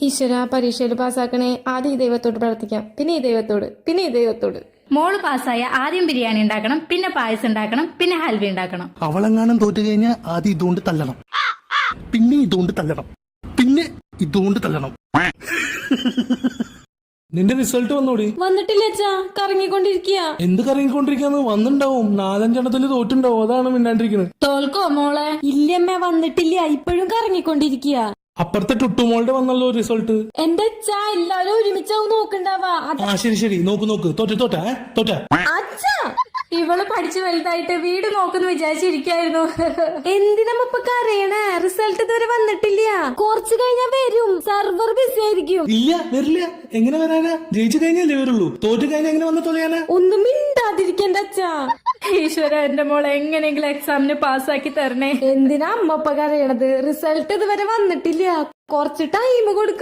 ഈശ്വര പരീക്ഷയിൽ പാസ്സാക്കണേ. ആദ്യം ഈ ദൈവത്തോട് പ്രാർത്ഥിക്കാം, പിന്നെ ഈ ദൈവത്തോട്, പിന്നെ ഈ ദൈവത്തോട്. മോള് പാസ്സായ ആദ്യം ബിരിയാണി ഉണ്ടാക്കണം, പിന്നെ പായസം ഉണ്ടാക്കണം, പിന്നെ ഹൽവ ഉണ്ടാക്കണം. അവളെങ്ങാനും തോറ്റു കഴിഞ്ഞാൽ ആദ്യം ഇതുകൊണ്ട് തല്ലണം, പിന്നെ ഇതുകൊണ്ട് തല്ലണം, പിന്നെ ഇതുകൊണ്ട് തല്ലണം. നിന്റെ റിസൾട്ട് വന്നോടി? വന്നിട്ടില്ല അച്ഛാ, കറങ്ങിക്കൊണ്ടിരിക്കുക. എന്ത് കറങ്ങിക്കൊണ്ടിരിക്കാന്ന്? വന്നിണ്ടാവും, 4-5 തോറ്റുണ്ടാവും, അതാണ് മിണ്ടാണ്ടിരിക്കുന്നത്. തോൽക്കോ മോളെ? ഇല്ലമ്മ വന്നിട്ടില്ല, ഇപ്പോഴും കറങ്ങിക്കൊണ്ടിരിക്കുക. അപ്പുറത്തെ ടുട്ടുമോളുടെ വന്നല്ലോ റിസൾട്ട്. എന്റെ അച്ഛാ എല്ലാരും ഒരുമിച്ചാവും നോക്കണ്ടാവാ. ശരി നോക്ക് തോറ്റ. അച്ഛാ ഇവള് പഠിച്ചു വലുതായിട്ട് വീട് നോക്കുന്നു വിചാരിച്ചിരിക്കായിരുന്നു. എന്തിനമ്മ ഇപ്പൊ കരയണേ? റിസൾട്ട് ഇതുവരെ വന്നിട്ടില്ല, കുറച്ചു കഴിഞ്ഞാ വരും. സർവർ ബിസി ആയിരിക്കും. ഇല്ല, വരില്ല. എങ്ങനെ വരാനാ? ജയിച്ചു കഴിഞ്ഞാലേ വരുള്ളൂ. തോറ്റു കഴിഞ്ഞാൽ എങ്ങനെ വന്ന് തൊലയാനാ? ഒന്നും മിണ്ടാതിരിക്കണ്ട അച്ഛാ. ഈശ്വര, എന്റെ മോളെ എങ്ങനെയെങ്കിലും എക്സാമിന് പാസ്സാക്കി തരണേ. എന്തിനാ അമ്മ ഇപ്പൊ കരയണത്? റിസൾട്ട് ഇതുവരെ വന്നിട്ടില്ല, കുറച്ച് ടൈം കൊടുക്ക.